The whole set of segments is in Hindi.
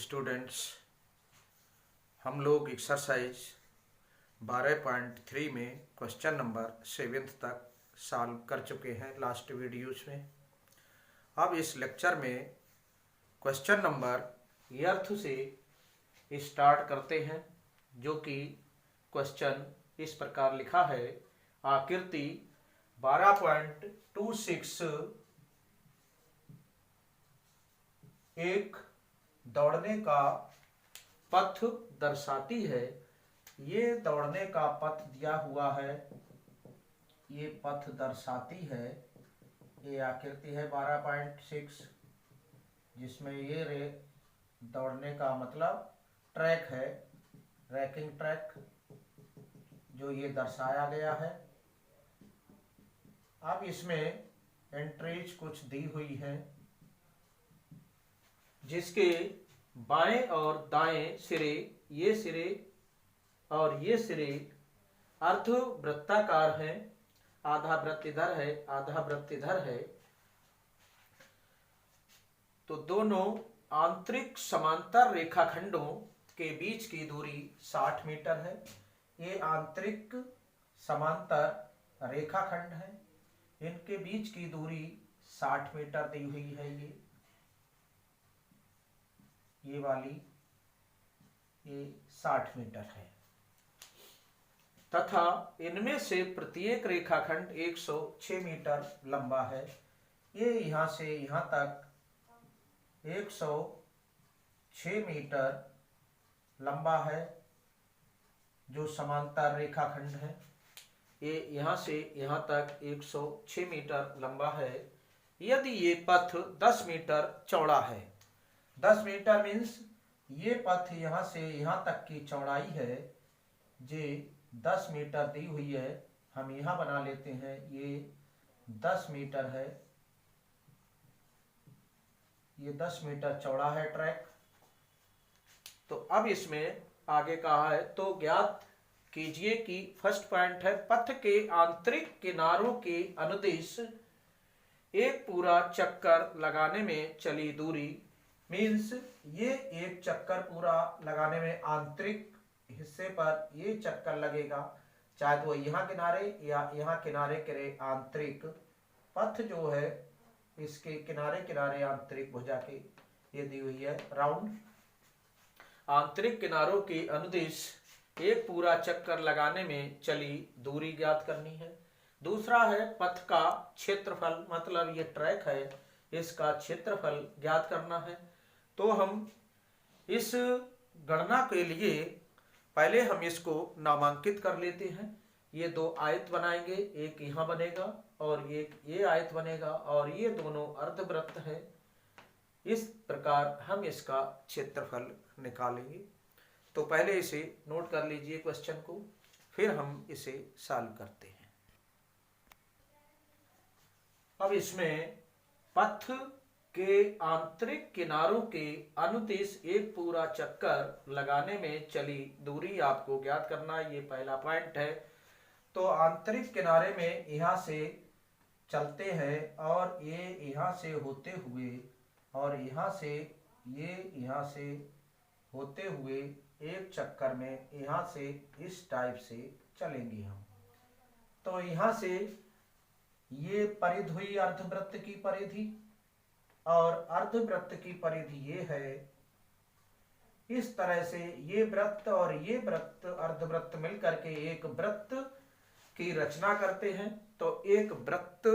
स्टूडेंट्स, हम लोग एक्सरसाइज 12.3 में क्वेश्चन नंबर 7 तक सॉल्व कर चुके हैं लास्ट वीडियोस में। अब इस लेक्चर में क्वेश्चन नंबर अर्थ से स्टार्ट करते हैं, जो कि क्वेश्चन इस प्रकार लिखा है। आकृति 12.26 एक दौड़ने का पथ दर्शाती है। ये दौड़ने का पथ दिया हुआ है, ये पथ दर्शाती है। ये आकृति है 12.6, जिसमें ये दौड़ने का मतलब ट्रैक है, रैकिंग ट्रैक, जो ये दर्शाया गया है। अब इसमें एंट्रीज कुछ दी हुई हैं, जिसके बाएं और दाएं सिरे, ये सिरे और ये सिरे अर्धवृत्ताकार हैं। आधा वृत्त इधर है, आधा वृत्त इधर है। तो दोनों आंतरिक समांतर रेखाखंडों के बीच की दूरी 60 मीटर है। ये आंतरिक समांतर रेखाखंड है, इनके बीच की दूरी 60 मीटर दी हुई है। ये वाली ये 60 मीटर है, तथा इनमें से प्रत्येक रेखाखंड 106 मीटर लंबा है। ये यहां से यहां तक 106 मीटर लंबा है, जो समांतर रेखाखंड है। ये यहां से यहां तक 106 मीटर लंबा है। यदि ये पथ 10 मीटर चौड़ा है, 10 मीटर मीन्स ये पथ यहां से यहां तक की चौड़ाई है, जे 10 मीटर दी हुई है। हम यहां बना लेते हैं, ये 10 मीटर है, ये 10 मीटर चौड़ा है ट्रैक। तो अब इसमें आगे कहा है, तो ज्ञात कीजिए कि फर्स्ट पॉइंट है, पथ के आंतरिक किनारों के अनुदिश एक पूरा चक्कर लगाने में चली दूरी। मीन्स ये एक चक्कर पूरा लगाने में आंतरिक हिस्से पर ये चक्कर लगेगा, चाहे वो यहाँ किनारे या यहाँ किनारे के आंतरिक पथ जो है, इसके किनारे किनारे आंतरिक भुजा के ये दी हुई है राउंड। आंतरिक किनारों के अनुदिश एक पूरा चक्कर लगाने में चली दूरी ज्ञात करनी है। दूसरा है पथ का क्षेत्रफल, मतलब ये ट्रैक है, इसका क्षेत्रफल ज्ञात करना है। तो हम इस गणना के लिए पहले हम इसको नामांकित कर लेते हैं। ये दो आयत बनाएंगे, एक यहाँ बनेगा और एक ये आयत बनेगा, और ये दोनों अर्धवृत्त है। इस प्रकार हम इसका क्षेत्रफल निकालेंगे। तो पहले इसे नोट कर लीजिए क्वेश्चन को, फिर हम इसे सॉल्व करते हैं। अब इसमें पथ के आंतरिक किनारों के अनुदिश एक पूरा चक्कर लगाने में चली दूरी आपको ज्ञात करना है, ये पहला पॉइंट है। तो आंतरिक किनारे में यहाँ से चलते हैं और ये यहाँ से होते हुए, और यहाँ से ये यहाँ से होते हुए एक चक्कर में यहाँ से इस टाइप से चलेंगे हम। तो यहाँ से ये परिधि हुई अर्धवृत्त की परिधि, और अर्धवृत्त की परिधि ये है। इस तरह से ये वृत्त और ये वृत्त, अर्धवृत्त मिलकर के एक वृत्त की रचना करते हैं। तो एक वृत्त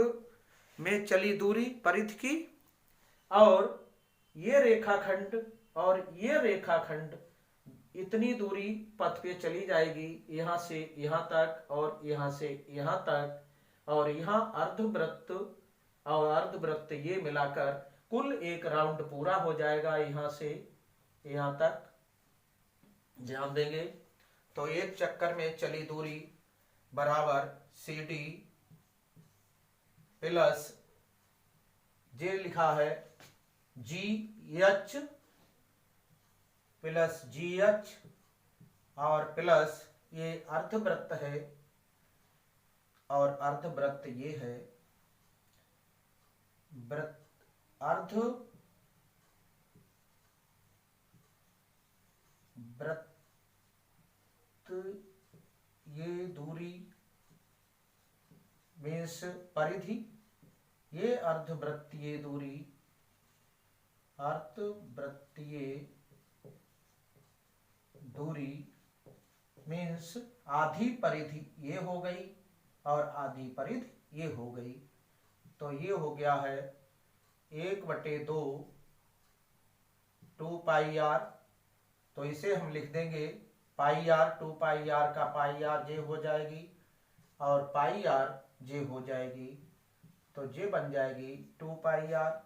में चली दूरी परिधि की, और ये रेखाखंड और ये रेखाखंड, इतनी दूरी पथ पे चली जाएगी, यहाँ से यहाँ तक और यहाँ से यहाँ तक, और यहाँ अर्धवृत्त और अर्धवृत्त ये मिलाकर कुल एक राउंड पूरा हो जाएगा, यहाँ से यहाँ तक। ध्यान देंगे तो एक चक्कर में चली दूरी बराबर CD प्लस जे लिखा है GH प्लस GH, और प्लस ये अर्धवृत्त है, और अर्धवृत्त ये है वृत्त, अर्ध वृत्त ये दूरी मीन्स परिधि, ये अर्धवृत्तीय दूरी, अर्धवृत्तीय दूरी मीन्स आधी परिधि ये हो गई और आधी परिधि ये हो गई। तो ये हो गया है 1/2 2πr। तो इसे हम लिख देंगे πr, 2πr का πr जे हो जाएगी और πr जे हो जाएगी, तो जे बन जाएगी 2πr।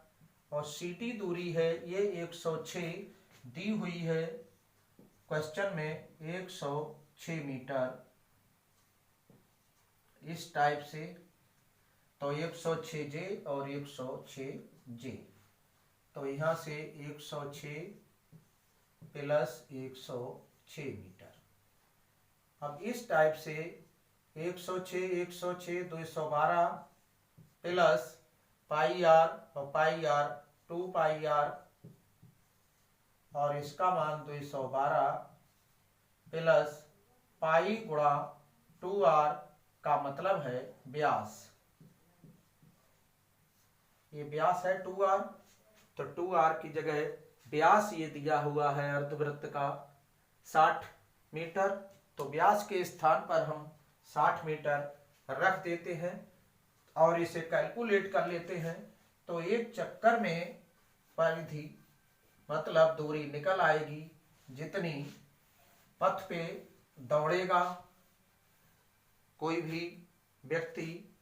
और सीटी दूरी है ये 106 दी हुई है क्वेश्चन में, 106 मीटर इस टाइप से। तो 106 जे और 106 जे, तो यहाँ से 106 प्लस 106 मीटर। अब इस टाइप से 106 106 212 प्लस πr और πr 2πr और इसका मान 212 प्लस पाई गुणा 2r का मतलब है व्यास। ये व्यास है 2r, तो 2r की जगह व्यास ये दिया हुआ है अर्धवृत्त का 60 मीटर। तो व्यास के स्थान पर हम 60 मीटर रख देते हैं और इसे कैलकुलेट कर लेते हैं। तो एक चक्कर में परिधि मतलब दूरी निकल आएगी जितनी पथ पे दौड़ेगा कोई भी व्यक्ति।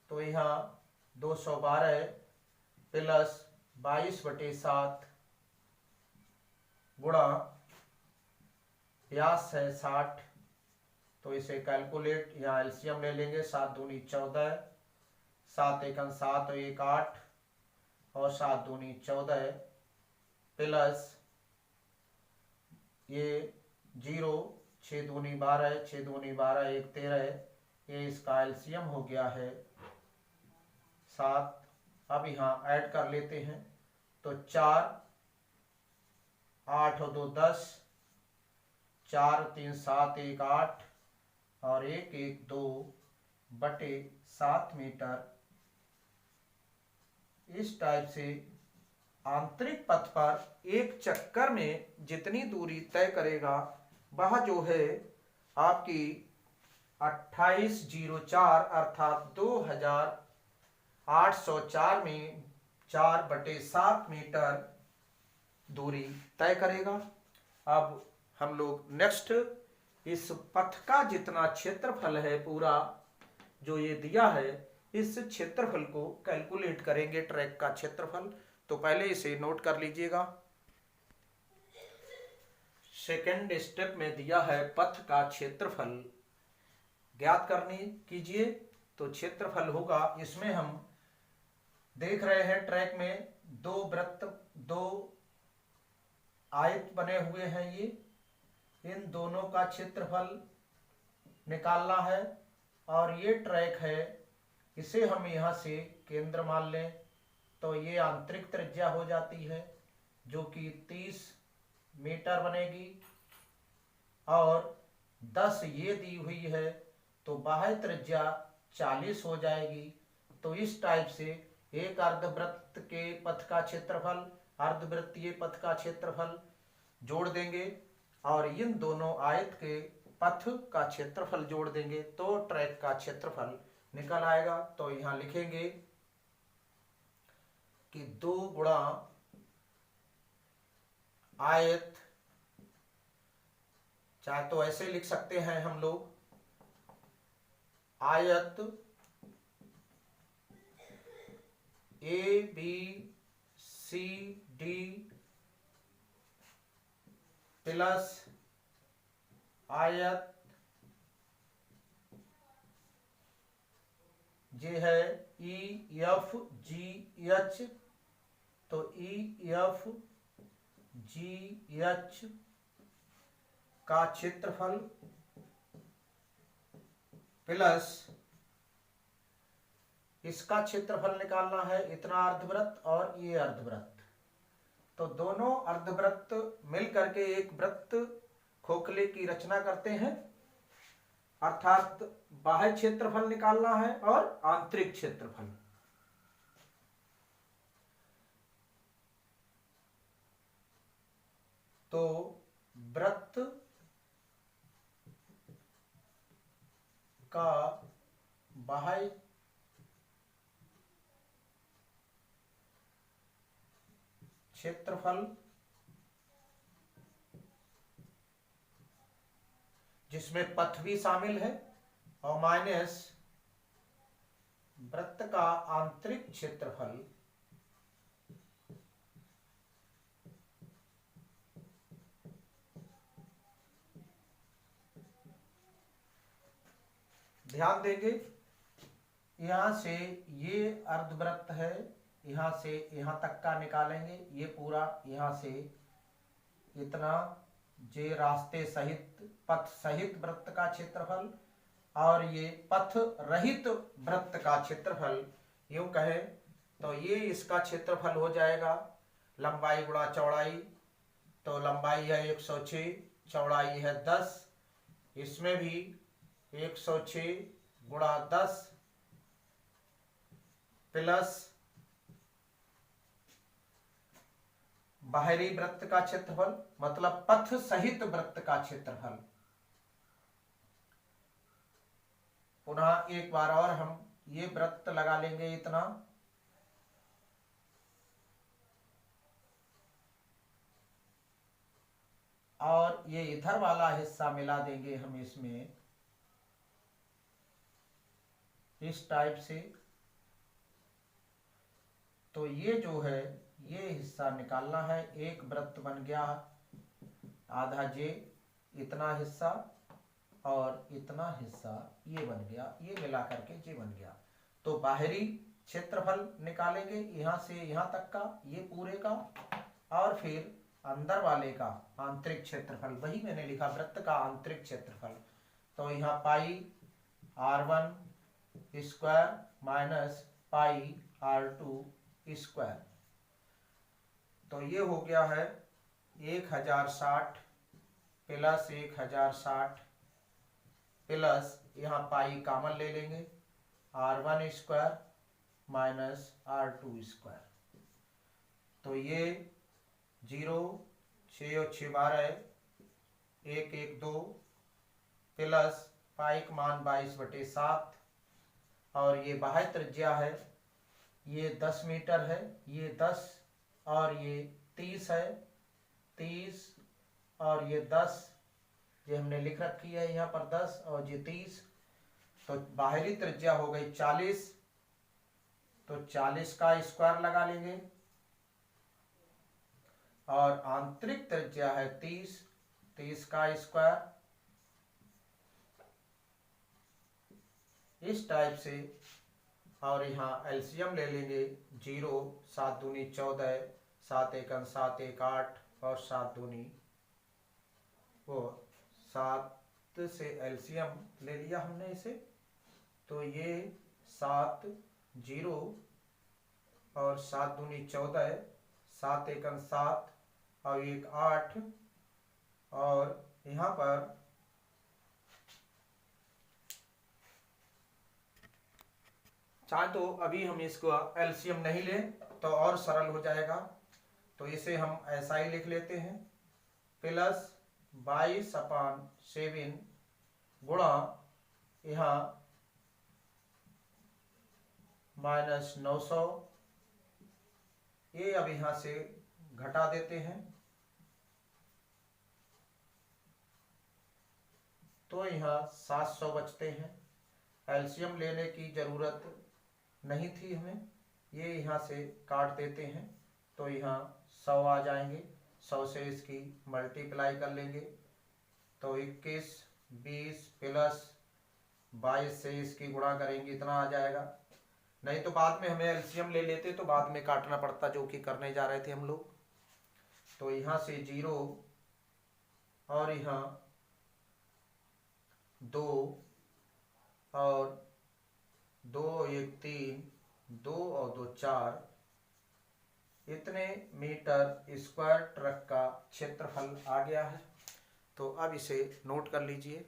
तो यहाँ 212 प्लस 22/7 गुणा व्यास है 60। तो इसे कैलकुलेट यहाँ एलसीएम ले लेंगे, 7 दूनी 14, 7 एकम 7 और 1 8 और 7 दूनी 14 प्लस ये 0, 6 दूनी 12, 6 दूनी 12 1 13, ये इसका एलसीएम हो गया है 7। अब यहाँ ऐड कर लेते हैं तो 4 8 और 2 10, 4 3 7 1 8 और 1 1 2/7 मीटर। इस टाइप से आंतरिक पथ पर एक चक्कर में जितनी दूरी तय करेगा वह जो है आपकी 2804 अर्थात 2804 में 4/7 मीटर दूरी तय करेगा। अब हम लोग नेक्स्ट इस पथ का जितना क्षेत्रफल है पूरा जो ये दिया है, इस क्षेत्रफल को कैलकुलेट करेंगे, ट्रैक का क्षेत्रफल। तो पहले इसे नोट कर लीजिएगा। सेकेंड स्टेप में दिया है पथ का क्षेत्रफल ज्ञात करनी कीजिए। तो क्षेत्रफल होगा, इसमें हम देख रहे हैं ट्रैक में 2 वृत्त 2 आयत बने हुए हैं, ये इन दोनों का क्षेत्रफल निकालना है। और ये ट्रैक है, इसे हम यहाँ से केंद्र मान लें तो ये आंतरिक त्रिज्या हो जाती है जो कि 30 मीटर बनेगी और 10 ये दी हुई है तो बाह्य त्रिज्या 40 हो जाएगी। तो इस टाइप से एक अर्धवृत्त के पथ का क्षेत्रफल, अर्धवृत्तीय पथ का क्षेत्रफल जोड़ देंगे और इन दोनों आयत के पथ का क्षेत्रफल जोड़ देंगे तो ट्रैक का क्षेत्रफल निकल आएगा। तो यहाँ लिखेंगे कि 2 गुणा आयत, चाहे तो ऐसे लिख सकते हैं हम लोग, आयत ABCD प्लस आयत जे है EFGH। तो EFGH का क्षेत्रफल प्लस इसका क्षेत्रफल निकालना है, इतना अर्धवृत्त और ये अर्धवृत्त। तो दोनों अर्धवृत्त मिल करके एक वृत्त खोखले की रचना करते हैं, अर्थात बाह्य क्षेत्रफल निकालना है और आंतरिक क्षेत्रफल। तो वृत्त का बाह्य क्षेत्रफल जिसमें पथ भी शामिल है और माइनस वृत्त का आंतरिक क्षेत्रफल ध्यान देंगे, यहां से ये अर्धवृत्त है, यहां से यहां तक का निकालेंगे, ये पूरा यहां से इतना जे रास्ते सहित पथ सहित वृत्त का क्षेत्रफल और ये पथ रहित वृत्त का क्षेत्रफल यूं कहे तो ये इसका क्षेत्रफल हो जाएगा लंबाई गुणा चौड़ाई। तो लंबाई है 106, चौड़ाई है 10, इसमें भी 106 गुणा 10 प्लस बाहरी वृत्त का क्षेत्रफल मतलब पथ सहित वृत्त का क्षेत्रफल। पुनः एक बार और हम ये वृत्त लगा लेंगे इतना, और ये इधर वाला हिस्सा मिला देंगे हम इसमें इस टाइप से। तो ये जो है ये हिस्सा निकालना है, एक वृत्त बन गया आधा जे, इतना हिस्सा और इतना हिस्सा ये बन गया, ये मिला करके जे बन गया। तो बाहरी क्षेत्रफल निकालेंगे यहाँ से यहाँ तक का, ये पूरे का, और फिर अंदर वाले का आंतरिक क्षेत्रफल, वही मैंने लिखा वृत्त का आंतरिक क्षेत्रफल। तो यहाँ पाई r1 square minus pi r2 square. तो ये हो गया है 1060 प्लस 1060 प्लस यहाँ पाई कॉमन ले लेंगे r1 square minus r2 square. तो ये 0 6 और 6 12 1 1 2 प्लस पाई का मान 22/7 और ये बाह्य त्रिज्या है, ये 10 मीटर है, ये 10 और ये 30 है, 30 और ये 10, ये हमने लिख रखी है यहाँ पर 10 और ये 30। तो बाहरी त्रिज्या हो गई 40, तो 40 का स्क्वायर लगा लेंगे और आंतरिक त्रिज्या है 30, 30 का स्क्वायर। इस टाइप से, और यहाँ एलसीएम ले लेंगे 0 7 दूनी 14, 7 एकम 7 1 8 और 7 दूनी वो 7 से एलसीएम ले लिया हमने इसे। तो ये 7 0 और 7 दूनी 14, 7 एकम 7 और 1 8 और यहाँ पर चाहे तो अभी हम इसको एलसीएम नहीं लें तो और सरल हो जाएगा, तो इसे हम ऐसा ही लिख लेते हैं प्लस 22/7 गुणा यहाँ माइनस 900, ये अब यहाँ से घटा देते हैं तो यहाँ 700 बचते हैं। एलसीएम लेने की जरूरत नहीं थी हमें, ये यहाँ से काट देते हैं तो यहाँ 100 आ जाएंगे, 100 से इसकी मल्टीप्लाई कर लेंगे तो 21 20 प्लस 22 से इसकी गुणा करेंगे इतना आ जाएगा। नहीं तो बाद में हमें एलसीएम ले लेते तो बाद में काटना पड़ता, जो कि करने जा रहे थे हम लोग। तो यहाँ से 0 और यहाँ 2 और 2 1 3 2 और 2 4, इतने मीटर स्क्वायर ट्रक का क्षेत्रफल आ गया है। तो अब इसे नोट कर लीजिए।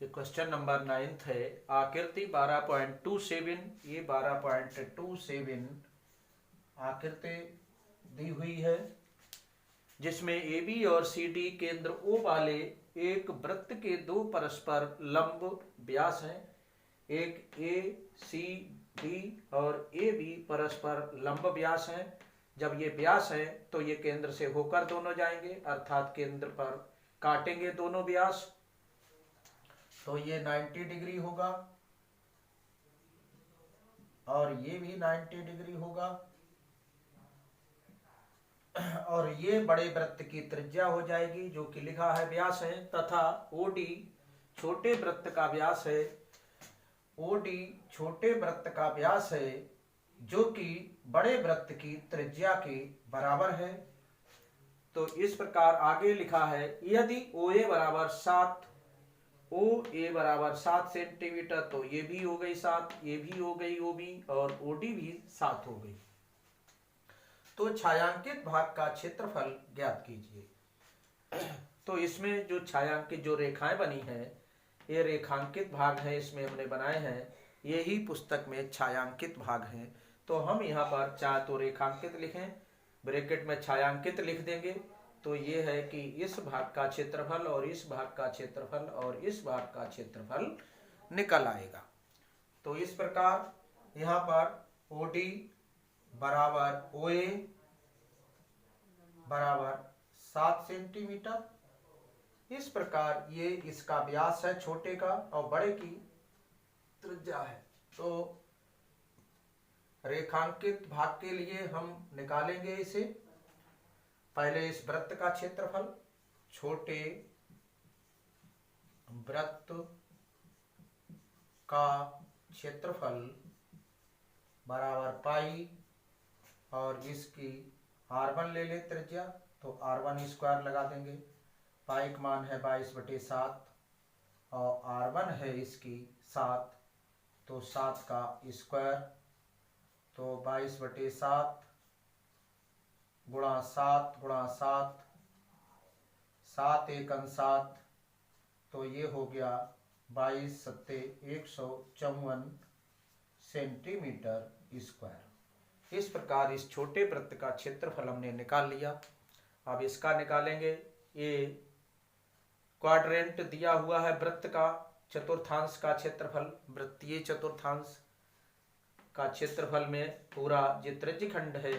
ये क्वेश्चन नंबर 9 है। आकृति 12.27, ये 12.27 आकृति दी हुई है, जिसमें ए बी और सी डी केंद्र ओ वाले एक वृत्त के दो परस्पर लंब व्यास हैं। एक ए सी डी और ए बी परस्पर लंब व्यास हैं। जब ये व्यास है तो ये केंद्र से होकर दोनों जाएंगे, अर्थात केंद्र पर काटेंगे दोनों व्यास, तो ये 90 डिग्री होगा और ये भी 90 डिग्री होगा। और ये बड़े वृत्त की त्रिज्या हो जाएगी, जो कि लिखा है व्यास है, तथा ओडी छोटे वृत्त का व्यास है। ओडी छोटे वृत्त का व्यास है, जो कि बड़े वृत्त की त्रिज्या के बराबर है। तो इस प्रकार आगे लिखा है, यदि OA बराबर 7, OA बराबर 7 सेंटीमीटर, तो ये भी हो गई 7, ये भी हो गई OB, और OD भी 7 हो गई। तो छायांकित भाग का क्षेत्रफल ज्ञात कीजिए। तो इसमें जो छायांकित जो रेखाएं बनी हैं, ये रेखांकित भाग है, इसमें हमने बनाए हैं, यही पुस्तक में छायांकित भाग हैं। तो हम यहाँ पर चाहे तो रेखांकित लिखें, ब्रैकेट में छायांकित लिख देंगे, तो ये है कि इस भाग का क्षेत्रफल और इस भाग का क्षेत्रफल और इस भाग का क्षेत्रफल निकल आएगा। तो इस प्रकार यहाँ पर OD बराबर OA बराबर 7 सेंटीमीटर। इस प्रकार ये इसका व्यास है छोटे का और बड़े की त्रिज्या है। तो रेखांकित भाग के लिए हम निकालेंगे इसे। पहले इस वृत्त का क्षेत्रफल, छोटे वृत्त का क्षेत्रफल बराबर पाई, और इसकी R1 ले ले त्रिज्या, तो R1 स्क्वायर लगा देंगे। पाई का मान है 22/7 और R1 है इसकी 7, तो 7 का स्क्वायर, तो 22/7 गुणा 7 गुणा 7, 7 एकम 7, तो ये हो गया 22 सत्ते 154 सेंटीमीटर स्क्वायर। इस प्रकार इस छोटे वृत्त का क्षेत्रफल हमने निकाल लिया। अब इसका निकालेंगे। ये क्वाड्रेंट दिया हुआ है वृत्त का, चतुर्थांश का क्षेत्रफल, वृत्तीय चतुर्थांश का क्षेत्रफल में पूरा जो त्रिज्यखंड है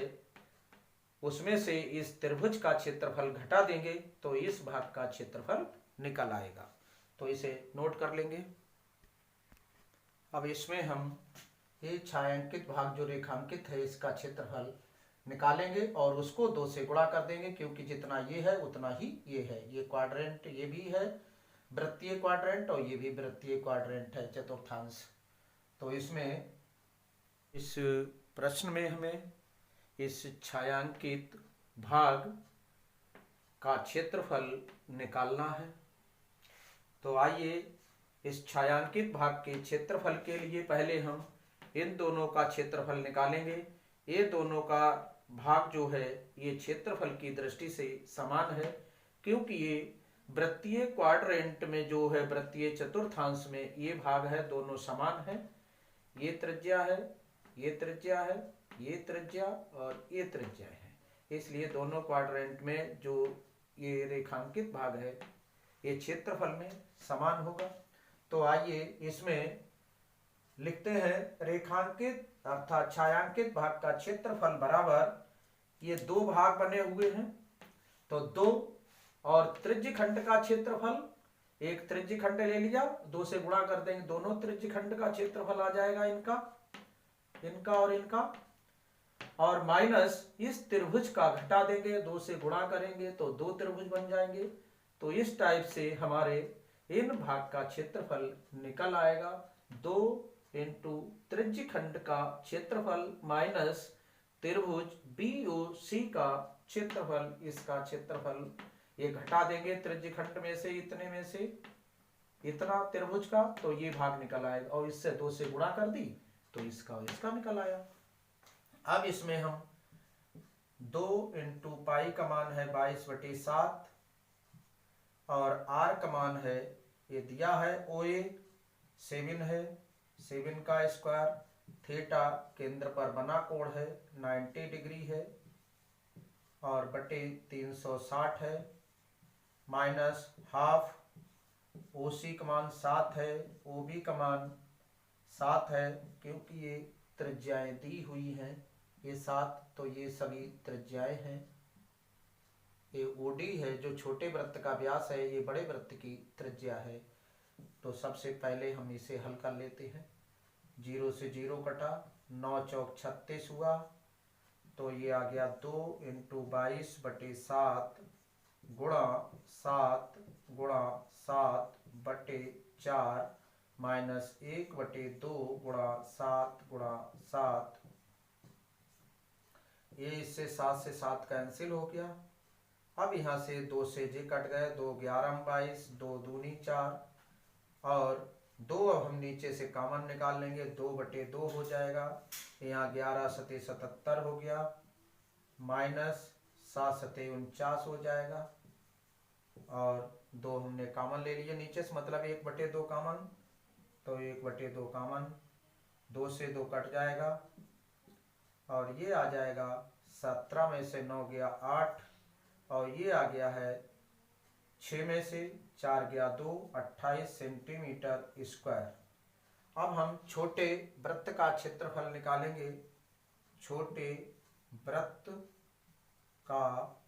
उसमें से इस त्रिभुज का क्षेत्रफल घटा देंगे, तो इस भाग का क्षेत्रफल निकल आएगा। तो इसे नोट कर लेंगे। अब इसमें हम ये छायांकित भाग जो रेखांकित है इसका क्षेत्रफल निकालेंगे और उसको 2 से गुणा कर देंगे, क्योंकि जितना ये है उतना ही ये है। ये क्वाड्रेंट ये भी है वृत्तीय क्वाड्रेंट और ये भी वृत्तीय क्वाड्रेंट है चतुर्थांश। तो इसमें इस प्रश्न में हमें इस छायांकित भाग का क्षेत्रफल निकालना है। तो आइए इस छायांकित भाग के क्षेत्रफल के लिए पहले हम इन दोनों का क्षेत्रफल निकालेंगे। ये दोनों का भाग जो है ये क्षेत्रफल की दृष्टि से समान है, क्योंकि ये वृत्तीय क्वाड्रेंट में जो है वृत्तीय चतुर्थांश में ये भाग है, दोनों समान है। ये त्रिज्या है, ये त्रिज्या है, ये त्रिज्या और ये त्रिज्या है, इसलिए दोनों क्वाड्रेंट में जो ये रेखांकित भाग है ये क्षेत्रफल में समान होगा। तो आइए इसमें लिखते हैं, रेखांकित अर्थात छायांकित भाग का क्षेत्रफल बराबर ये 2 भाग बने हुए हैं, तो 2 और त्रिज्यखंड का क्षेत्रफल, एक त्रिज्यखंड ले लिया, 2 से गुणा कर देंगे, दोनों त्रिज्यखंड का क्षेत्रफल आ जाएगा इनका और इनका, और माइनस इस त्रिभुज का घटा देंगे, 2 से गुणा करेंगे तो 2 त्रिभुज बन जाएंगे। तो इस टाइप से हमारे इन भाग का क्षेत्रफल निकल आएगा। 2 इंटू त्रिज्यखंड का क्षेत्रफल माइनस त्रिभुज BOC का क्षेत्रफल, इसका क्षेत्रफल ये घटा देंगे त्रिज्यखंड में से, इतने में से इतना त्रिभुज का, तो ये भाग निकल आएगा, और इससे 2 से गुणा कर दी तो इसका निकल आया। अब इसमें हम 2 इंटू पाई का मान है 22/7 और आर का मान है, ये दिया है OA 7 है, 7 का स्क्वायर, थीटा केंद्र पर बना कोण है 90 डिग्री है और बटे 360 है, माइनस हाफ, OC का मान 7 है, OB का मान 7 है, क्योंकि ये त्रिज्याएं दी हुई हैं, ये 7, तो ये सभी त्रिज्याएं हैं। ये OD है जो छोटे वृत्त का व्यास है, ये बड़े वृत्त की त्रिज्या है। तो सबसे पहले हम इसे हल कर लेते हैं। 0 से 0 कटा, 9 चौक 36 हुआ, तो ये आ गया 2 इंटू 22/7 गुणा 7 गुणा 7 बटे 4 माइनस 1/2 गुणा 7 गुणा 7। ये इससे 7 से 7 कैंसिल हो गया। अब यहाँ से 2 से जे कट गए, 2 11 22, 2 दूनी 4 और 2 अब हम नीचे से कॉमन निकाल लेंगे, 2/2 हो जाएगा। यहाँ 11 सते 77 हो गया, माइनस 7 सते 49 हो जाएगा और 2 हमने कॉमन ले लिए नीचे से, मतलब 1/2 कॉमन, तो 1/2 कॉमन, 2 से 2 कट जाएगा और ये आ जाएगा 17 में से 9 गया 8 और ये आ गया है 6 में से 4 गया 2, 28 सेंटीमीटर स्क्वायर। अब हम छोटे वृत्त का क्षेत्रफल निकालेंगे। छोटे वृत्त का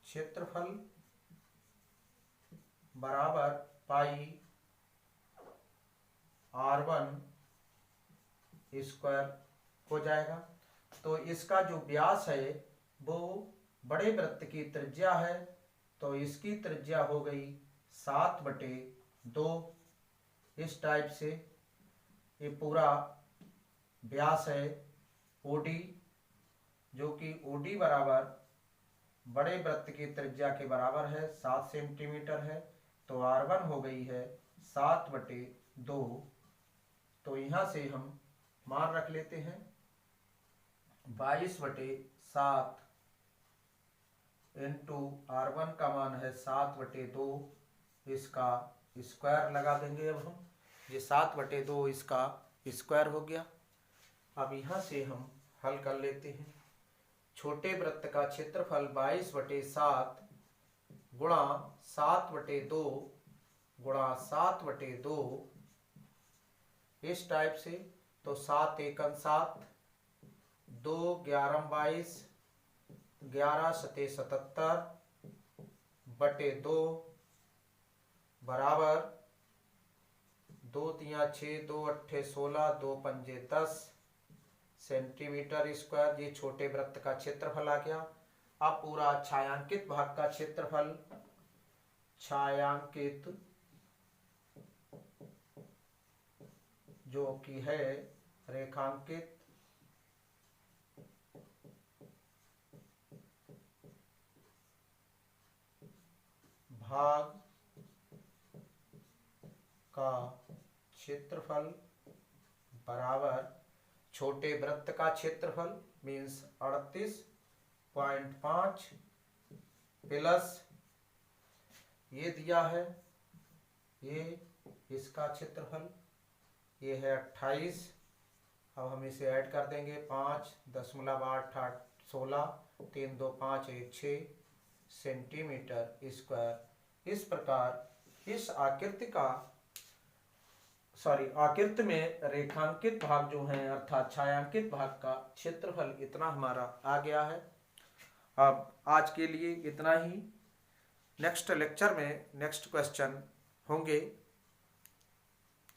क्षेत्रफल बराबर पाई R1 स्क्वायर हो जाएगा। तो इसका जो व्यास है वो बड़े वृत्त की त्रिज्या है, तो इसकी त्रिज्या हो गई 7/2। इस टाइप से ये पूरा व्यास है OD, जो कि OD बराबर बड़े वृत्त की त्रिज्या के बराबर है, 7 सेंटीमीटर है, तो R1 हो गई है 7/2। तो यहाँ से हम मान रख लेते हैं 22/7 इंटू R1 का मान है 7/2, इसका स्क्वायर लगा देंगे। अब हम ये 7/2 इसका स्क्वायर हो गया। अब यहाँ से हम हल कर लेते हैं। छोटे वृत्त का क्षेत्रफल 22/7 गुणा 7/2 गुणा 7/2 इस टाइप से, तो 7 एकम 7, 2 11 22, 11 सते 77 बटे 2 बराबर 2 तिया 6, 2 अट्ठे 16, 2 पंजे 10 सेंटीमीटर स्क्वायर। ये छोटे वृत्त का क्षेत्रफल आ गया। अब पूरा छायांकित भाग का क्षेत्रफल, छायांकित जो कि है रेखांकित भाग का क्षेत्रफल बराबर छोटे वृत्त का क्षेत्रफल मीन्स 38.5 प्लस ये दिया है, ये इसका क्षेत्रफल ये है 28। अब हम इसे ऐड कर देंगे, 5.8 16, 3 2 5 1 6 सेंटीमीटर स्क्वायर। इस प्रकार इस आकृति में रेखांकित भाग जो है अर्थात छायांकित भाग का क्षेत्रफल इतना हमारा आ गया है। अब आज के लिए इतना ही। नेक्स्ट लेक्चर में नेक्स्ट क्वेश्चन होंगे।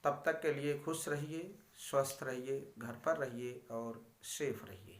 तब तक के लिए खुश रहिए, स्वस्थ रहिए, घर पर रहिए और सेफ रहिए।